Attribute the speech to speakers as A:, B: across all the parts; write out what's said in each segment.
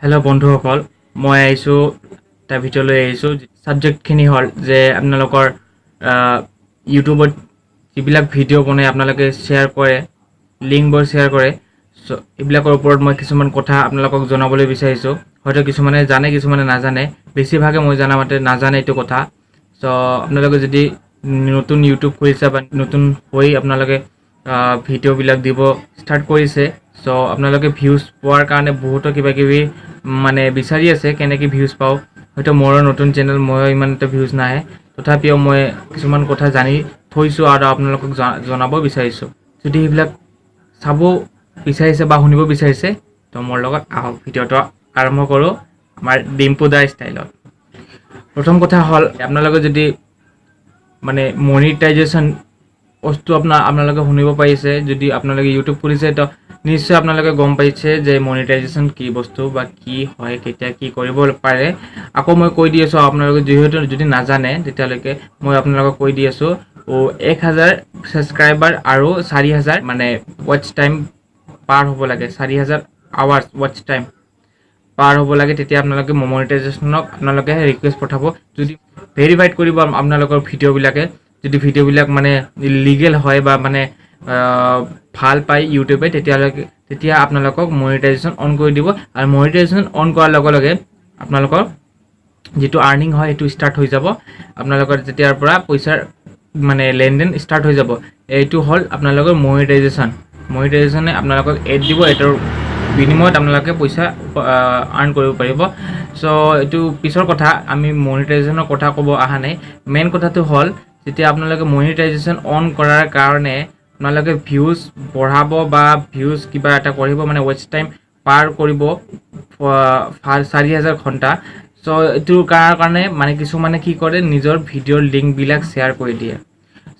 A: Hello बंधुসকল মই আইছো তা ভিডিঅ'লৈ আইছো সাবজেক্টখিনি হল যে আপোনালোকৰ ইউটিউবত যিবিলাক ভিডিঅ' বনাই আপোনালোকে শেয়াৰ কৰে লিংকবোৰ শেয়াৰ কৰে সো এইবিলাকৰ ওপৰত মই কিছুমান কথা আপোনালোকক জনাবলৈ বিচাৰিছো হয়তো কিছুমানে জানে কিছুমানে নাজানে বেছিভাগে মই জানামতে নাজানে এইটো কথা সো আপোনালোকে যদি নতুন ইউটিউব খুলিছে বা নতুন হৈ আপোনালোকে ভিডিঅ' বিলাক দিব ষ্টাৰ্ট কৰিছে সো আপোনালোকে ভিউজ পোৱাৰ কাৰণে বহুত কিবা কিবি মানে বিচাৰি আছে কেনেকৈ ভিউজ পাও হয়তো মোৰ নতুন চেনেল মই ইমানটা ভিউজ নাহে তথাপিও মই কিছুমান কথা জানি থৈছো আৰু আপোনালোকক জনাব বিচাৰিছো যদি এইবিলাক চাব বিচাৰিছে বা শুনিব বিচাৰিছে তো মোৰ লগত আহক ভিডিঅ'টো আৰম্ভ কৰো আমাৰ ডিম্পুদা ষ্টাইলত প্ৰথম কথা হল আপোনালোকে যদি মানে মনিটাইজেশ্যন বস্তু আপোনালোকে শুনিব পাৰিছে যদি আপোনালোকে ইউটিউব খুলিছে তো নিশ্চয় আপোনালোকে গম পাইছে যে মনিটাইজেশ্যন কি বস্তু বা কি হয় কেতিয়া কি কৰিব পাৰে আকৌ মই কৈ দি আছো আপোনালোকে যেহেতু যদি নাজানে তেতিয়ালৈকে মই আপোনালোকক কৈ দি আছো ও 1000 সাবস্ক্ৰাইবাৰ আৰু 4000 মানে ওয়াচ টাইম পাৰ হ'ব লাগে 4000 আৱাৰ্স ওয়াচ টাইম পাৰ হ'ব লাগে তেতিয়া আপোনালোকে মনিটাইজেশ্যনক আপোনালোকে ৰিকুৱেষ্ট পঠাব যদি ভেৰিফাইড কৰিব আপোনালোকৰ ভিডিঅ' বিলাকে যদি ভিডিঅ' বিলাক মানে লিগেল হয় বা মানে ভাল পাই ইউটিউবে তেতিয়া আপোনালোকক মনিটাইজেশ্যন অন কৰি দিব আৰু মনিটাইজেশ্যন অন কৰাৰ লগে লগে আপোনালোকৰ যেটো আৰ্নিং হয় এটো স্টাৰ্ট হৈ যাব আপোনালোকৰ যেতিয়াৰ পৰা পইচাৰ মানে লেনদেন স্টাৰ্ট হৈ যাব এইটো হল আপোনালোকৰ মনিটাইজেশ্যনে আপোনালোকক এড দিব এটাৰ বিনিময়ত আপোনালোকে পইচা আৰ্ন কৰিব পাৰিব সো এটো পিছৰ কথা আমি মনিটাইজেশ্যনৰ কথা ক'ব আহা নাই মেইন কথাটো হল যেতিয়া আপোনালোকে মনিটাইজেশ্যন অন কৰাৰ কাৰণে আপোনালোকে ভিউজ বঢ়াব বা ভিউজ কিবা এটা কৰিব মানে ওয়াচ টাইম পাৰ কৰিব 4000 ঘণ্টা সো এটো কাৰণে মানে কিছুমানে কি কৰে নিজৰ ভিডিঅ'ৰ লিংক বিলাক শেয়াৰ কৰি দিয়ে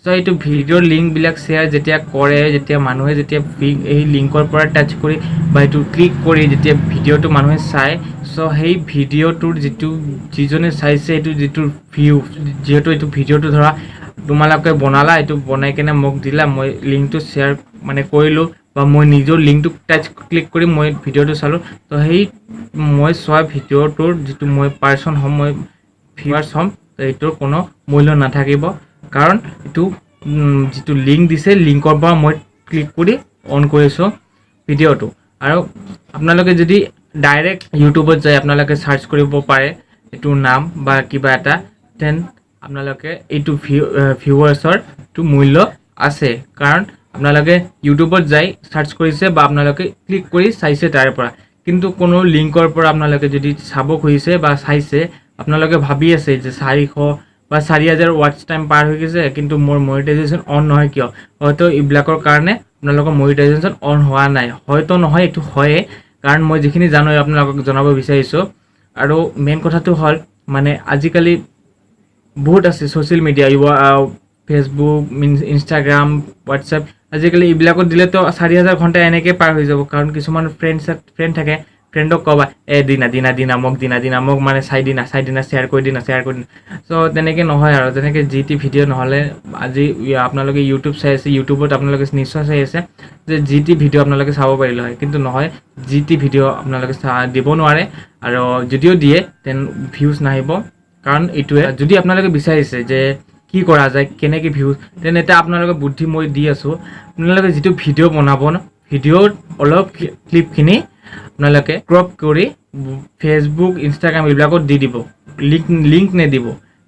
A: সো এটো ভিডিঅ'ৰ লিংক বিলাক শেয়াৰ যেতিয়া কৰে যেতিয়া মানুহে যেতিয়া এই লিংকৰ পৰা টাচ কৰি বা এটো ক্লিক কৰি যেতিয়া ভিডিঅ'টো মানুহে চাই সো সেই ভিডিঅ'টোৰ যেটো যিজনে চাইছে এটো যেটো ভিউ যেটো এটো ভিডিঅ'টো ধৰা তোমালোকে বনালা এটো বনাই কেনে মোক দিলা মই লিংকটো শেয়াৰ মানে কৰিলো বা মই নিজৰ লিংকটো টাচ ক্লিক কৰি মই ভিডিঅ'টো চালো তো সেই মই সোৱা ভিডিঅ'টোৰ যেটো মই পাৰসন হম মই ভিউয়াৰ্স হম তো এটোৰ কোনো মূল্য নাথাকিব কাৰণ এটো যেটো লিংক দিছে লিংকৰ পৰা মই ক্লিক কৰি অন কৰিছো ভিডিঅ'টো আৰু আপোনালোকে যদি ডাইৰেক্ট ইউটিউবত যাই আপোনালোকে সাৰ্চ কৰিব পাৰে এটোৰ নাম বা কিবা এটা দেন আপোনালোকে এইটো ভিউয়াৰ্সৰ টো মূল্য আছে কাৰণ আপোনালোকে ইউটিউবত যাই সাৰ্চ কৰিছে বা আপোনালোকে ক্লিক কৰি চাইছে তাৰ পৰা কিন্তু কোনো লিংকৰ পৰা আপোনালোকে যদি চাব খুজিছে বা চাইছে আপোনালোকে ভাবি আছে যে 400 বা 4000 ওয়াচ টাইম পাৰ হৈ গৈছে কিন্তু মোৰ মনিটাইজেশ্যন অন নহয় কিয় হয়তো ইবিলাকৰ কাৰণে আপোনালোকৰ মনিটাইজেশ্যন অন হোৱা নাই হয়তো নহয় এটো হয় কাৰণ মই যিখিনি জানো আপোনালোকক জনাব বিচাৰিছো আৰু মেইন কথাটো হল মানে আজিকালি বহুত আছে social media Facebook Instagram WhatsApp আজিকালি ইবিলাকত দিলে তো 4000 ঘণ্টা এনেকৈ পাৰ হৈ যাব কাৰণ কিছুমান ফ্ৰেণ্ড থাকে ফ্ৰেণ্ডক কবা দিনা মোক মানে চাই দিনা শেয়াৰ কৰি দিনা সো তেনেকৈ নহয় আৰু তেনেকৈ জিটি ভিডিঅ' নহলে আজি আপোনালোকে ইউটিউব চাই আছে ইউটিউবত আপোনালোকে নিশ্চয় চাই আছে যে জিটি ভিডিঅ' আপোনালোকে চাব পাৰিলে হয় কিন্তু নহয় জিটি ভিডিঅ' আপোনালোকে দিব নোৱাৰে আৰু যদিও দিয়ে তেন ভিউজ নাহিব কাৰণ এটোৱে যদি আপোনালোকে বিচাৰিছে যে কি কৰা যায় কেনেকৈ ভিউজ তেন এটা আপোনালোকে বুদ্ধি মই দি আছো আপোনালোকে যেটো ভিডিঅ' বনাব ন ভিডিঅ'ৰ অলপ ক্লিপখিনি আপোনালোকে ক্ৰপ কৰি ফেসবুক ইনষ্টাগ্ৰাম এইবিলাকত দি দিব লিংক নে দিব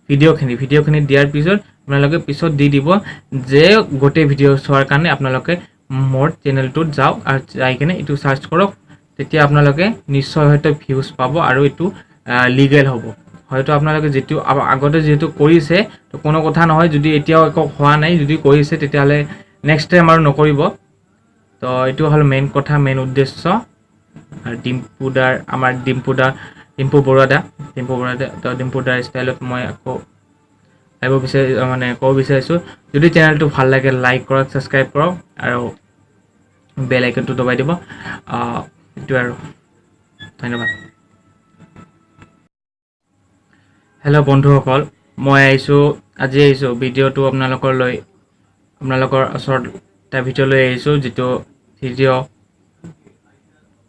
A: ভিডিঅ'খিনি দিয়াৰ পিছত আপোনালোকে পিছত দি দিব যে গোটেই ভিডিঅ' চোৱাৰ কাৰণে আপোনালোকে মোৰ চেনেলটোত যাওক আৰু যাই কিনে এটো সাৰ্চ কৰক তেতিয়া আপোনালোকে নিশ্চয় হয়তো ভিউজ পাব আৰু এটো লিগেল হ'ব হয়তো আপোনালোকে যেটো আগতে যেটো কৰিছে তো কোনো কথা নহয় যদি এতিয়াও একো হোৱা নাই যদি কৰিছে তেতিয়ালে নেক্সট টাইম আৰু নকৰিব তো এটো হল মেইন কথা মেইন উদ্দেশ্য আৰু ডিম্পু বৰুৱা তো ডিম্পুদাৰ ষ্টাইলত মই আকৌ আহিব মানে ক'ব বিচাৰিছো যদি চেনেলটো ভাল লাগে লাইক কৰক সাবস্ক্ৰাইব কৰক আৰু বেল আইকনটো দবাই দিব এটো আৰু ধন্যবাদ হেল্ল' বন্ধুসকল মই আজি আহিছো ভিডিঅ'টো আপোনালোকৰ ওচৰত এটা ভিডিঅ' লৈ আহিছো যেটো ভিডিঅ'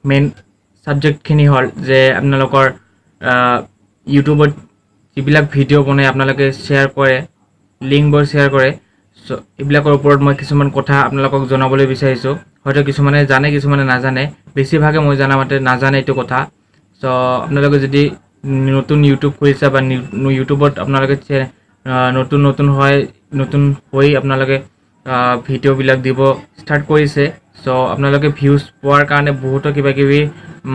A: মেইন ছাবজেক্টখিনি হ'ল যে আপোনালোকৰ ইউটিউবত যিবিলাক ভিডিঅ' বনাই আপোনালোকে শ্বেয়াৰ কৰে, লিংকবোৰ শ্বেয়াৰ কৰে। চ' এইবিলাকৰ ওপৰত মই কিছুমান কথা আপোনালোকক জনাবলৈ বিচাৰিছোঁ। হয়তো কিছুমানে জানে, কিছুমানে নাজানে। বেছিভাগে মই জনা মতে নাজানে এইটো কথা। চ' আপোনালোকে যদি নতুন ইউটিউব খুলিছে বা ইউটিউবত আপোনালোকে নতুন হৈ আপোনালোকে ভিডিঅ'বিলাক দিব ষ্টাৰ্ট কৰিছে। চ' আপোনালোকে ভিউজ পোৱাৰ কাৰণে বহুতো কিবাকিবি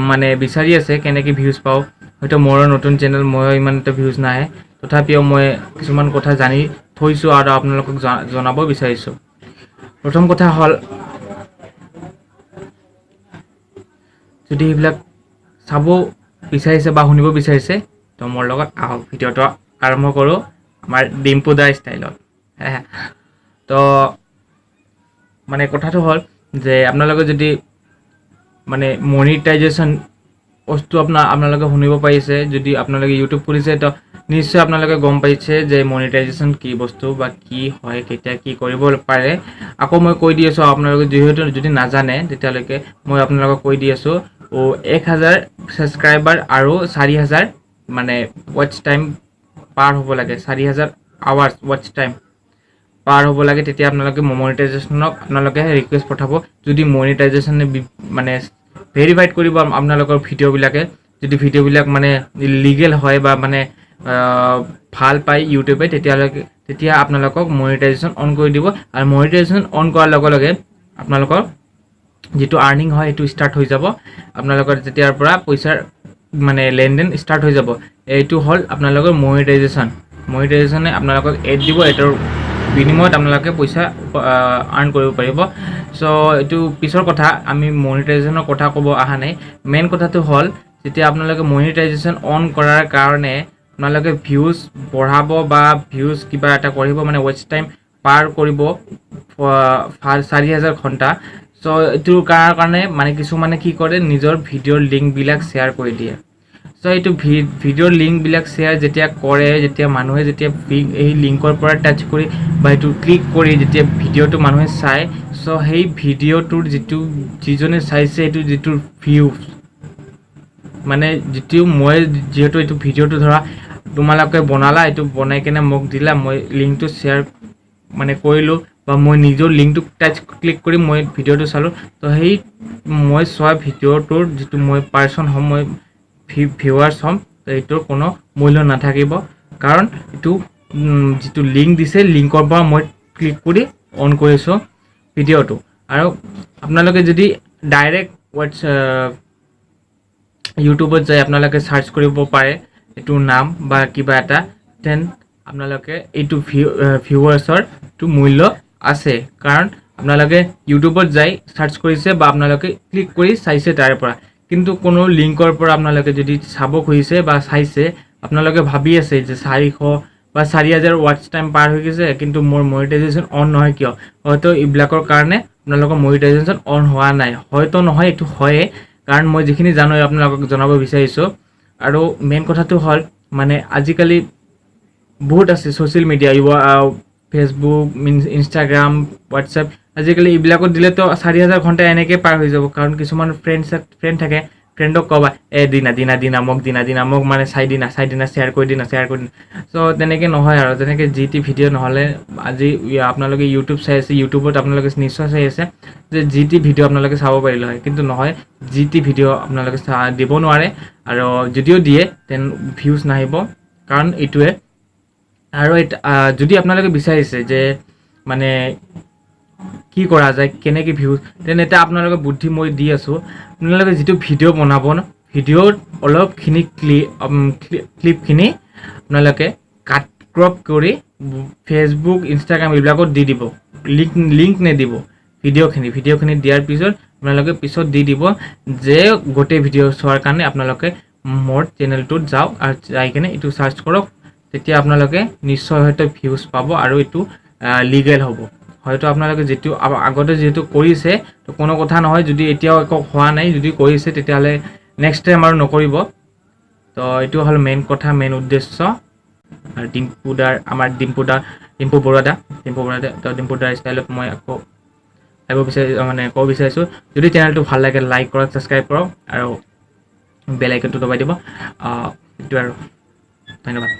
A: মানে বিচাৰি আছে, কেনেকৈ ভিউজ পাওঁ। হয়তো মোৰো নতুন চেনেল, ময়ো ইমান এটা ভিউজ নাহে, তথাপিও মই কিছুমান কথা জানি থৈছোঁ আৰু আপোনালোকক জনাব বিচাৰিছোঁ। প্ৰথম কথা হ'ল, যদি এইবিলাক চাব বিচাৰিছে বা শুনিব বিচাৰিছে তো মোৰ লগত আহক, ভিডিঅ'টো আৰম্ভ কৰোঁ আমাৰ ডিম্পু দা ষ্টাইলত। তো মানে কথাটো হ'ল যে আপোনালোকে যদি মানে মনিটাইজেশ্যন বস্তু আপোনালোকে শুনিব পাৰিছে, যদি আপোনালোকে ইউটিউব খুলিছে তো নিশ্চয় আপোনালোকে গম পাইছে যে মনিটাইজেশ্যন কি বস্তু বা কি হয়, কেতিয়া কি কৰিব পাৰে। আকৌ মই কৈ দি আছোঁ, আপোনালোকে যিহেতু যদি নাজানে তেতিয়ালৈকে মই আপোনালোকক কৈ দি আছোঁ। 1000 ছাবস্ক্ৰাইবাৰ আৰু 4000 মানে ৱাটচ টাইম পাৰ হ'ব লাগে, 4000 আৱাৰ্ছ ৱাটচ টাইম পাৰ হ'ব লাগে, তেতিয়া আপোনালোকে মনিটাইজেশ্যনক আপোনালোকে ৰিকুৱেষ্ট পঠাব। যদি মনিটাইজেশ্যনে মানে ভেৰিফাইড কৰিব আপোনালোকৰ ভিডিঅ'বিলাকে, যদি ভিডিঅ'বিলাক মানে লিগেল হয় বা মানে ভাল পায় ইউটিউবে, তেতিয়া আপোনালোকক মনিটাইজেশ্যন অন কৰি দিব। আৰু মনিটাইজেশ্যন অন কৰাৰ লগে লগে আপোনালোকৰ যিটো আৰ্নিং হয় সেইটো ষ্টাৰ্ট হৈ যাব। আপোনালোকৰ যেতিয়াৰ পৰা পইচাৰ মানে লেনদেন ষ্টাৰ্ট হৈ যাব, এইটো হ'ল আপোনালোকৰ মনিটাইজেশ্যনে আপোনালোকক এড দিব, এইটোৰ বিনিময়ত আপোনালোকে পইচা আৰ্ণ কৰিব পাৰিব। চ' এইটো পিছৰ কথা, আমি মনিটাইজেশ্যনৰ কথা ক'ব অহা নাই। মেইন কথাটো হ'ল, যেতিয়া আপোনালোকে মনিটাইজেশ্যন অন কৰাৰ কাৰণে আপোনালোকে ভিউজ বঢ়াব বা ভিউজ কিবা এটা কৰিব, মানে ৱাটচ টাইম পাৰ কৰিব 4000 ঘণ্টা। চ' এইটোৰ কাৰণে মানে কিছুমানে কি কৰে, নিজৰ ভিডিঅ'ৰ লিংকবিলাক শ্বেয়াৰ কৰি দিয়ে। চ' এইটো ভিডিঅ'ৰ লিংকবিলাক শ্বেয়াৰ যেতিয়া কৰে, যেতিয়া মানুহে যেতিয়া এই লিংকৰ পৰা টাচ কৰি বা এইটো ক্লিক কৰি যেতিয়া ভিডিঅ'টো মানুহে চায়, চ' সেই ভিডিঅ'টোৰ যিজনে চাইছে সেইটো যিটো ভিউজ, মানে যিহেতু এইটো ভিডিঅ'টো ধৰা তোমালোকে বনালা, এইটো বনাই কেনে মোক দিলা, মই লিংকটো শ্বেয়াৰ মানে কৰিলোঁ বা মই নিজৰ লিংকটো ক্লিক কৰি মই ভিডিঅ'টো চালোঁ, তো সেই মই চোৱা ভিডিঅ'টোৰ যিটো মই পাৰ্চন হ'ম, মই ভিউৱাৰ্ছ হ'ম, তো এইটোৰ কোনো মূল্য নাথাকিব। কাৰণ এইটো যিটো লিংক দিছে, লিংকৰ পৰা মই ক্লিক কৰি অন কৰিছোঁ ভিডিঅ'টো। আৰু আপোনালোকে যদি ডাইৰেক্ট ইউটিউবত যাই আপোনালোকে চাৰ্চ কৰিব পাৰে এইটোৰ নাম বা কিবা এটা, দেন আপোনালোকে এইটো ভিউৱাৰ্ছৰটো মূল্য আছে। কাৰণ আপোনালোকে ইউটিউবত যাই চাৰ্চ কৰিছে বা আপোনালোকে ক্লিক কৰি চাইছে তাৰে পৰা, কিন্তু কোনো লিংকৰ পৰা আপোনালোকে যদি চাব খুজিছে বা চাইছে, আপোনালোকে ভাবি আছে যে 400 বা 4000 ৱাটচ টাইম পাৰ হৈ গৈছে, কিন্তু মোৰ মনিটাইজেশ্যন অন নহয় কিয়? হয়তো এইবিলাকৰ কাৰণে আপোনালোকৰ মনিটাইজেশ্যন অন হোৱা নাই। হয়তো নহয়, এইটো হয়ে, কাৰণ মই যিখিনি জানো আপোনালোকক জনাব বিচাৰিছোঁ। আৰু মেইন কথাটো হ'ল, মানে আজিকালি বহুত আছে social media, Facebook, Instagram, WhatsApp, আজিকালি এইবিলাকত দিলেতো 4000 ঘণ্টা এনেকৈ পাৰ হৈ যাব। কাৰণ কিছুমান ফ্ৰেণ্ড থাকে, ফ্ৰেণ্ডক ক'বা দিনা মোক মানে চাই দিনা শ্বেয়াৰ কৰি দিনা। চ' তেনেকৈ নহয় আৰু, তেনেকৈ যি টি ভিডিঅ' নহ'লে, আজি আপোনালোকে ইউটিউব চাই আছে, ইউটিউবত আপোনালোকে নিশ্চয় চাই আছে যে যি টি ভিডিঅ' আপোনালোকে চাব পাৰিলে হয়, কিন্তু নহয়, যি টি ভিডিঅ' আপোনালোকে দিব নোৱাৰে। আৰু যদিও দিয়ে তেন ভিউজ নাহিব, কাৰণ এইটোৱে। আৰু যদি আপোনালোকে বিচাৰিছে যে মানে কি কৰা যায়, কেনেকৈ ভিউজ, তেনে এটা আপোনালোকে বুদ্ধি মই দি আছোঁ। আপোনালোকে যিটো ভিডিঅ' বনাব ন, ভিডিঅ'ত অলপখিনি ক্লিপখিনি আপোনালোকে ক্ৰপ কৰি ফেচবুক, ইনষ্টাগ্ৰাম এইবিলাকত দি দিব, লিংক নিদিব। ভিডিঅ'খিনি দিয়াৰ পিছত আপোনালোকে পিছত দি দিব যে গোটেই ভিডিঅ' চোৱাৰ কাৰণে আপোনালোকে মোৰ চেনেলটোত যাওক আৰু যাই কিনে এইটো চাৰ্চ কৰক, তেতিয়া আপোনালোকে নিশ্চয় হয়তো ভিউজ পাব আৰু এইটো লিগেল হ'ব। হয়তো আপোনালোকে যিটো আগতে যিহেতু কৰিছে, তো কোনো কথা নহয়, যদি এতিয়াও একো হোৱা নাই, যদি কৰিছে তেতিয়াহ'লে নেক্সট টাইম আৰু নকৰিব। তো এইটো হ'ল মেইন কথা, মেইন উদ্দেশ্য। আৰু আমাৰ ডিম্পু বৰুৱা ষ্টাইলত মই আকৌ ক'ব বিচাৰিছোঁ, যদি চেনেলটো ভাল লাগে লাইক কৰক, ছাবস্ক্ৰাইব কৰক আৰু বেল আইকনটো দবাই দিব। এইটো আৰু ধন্যবাদ।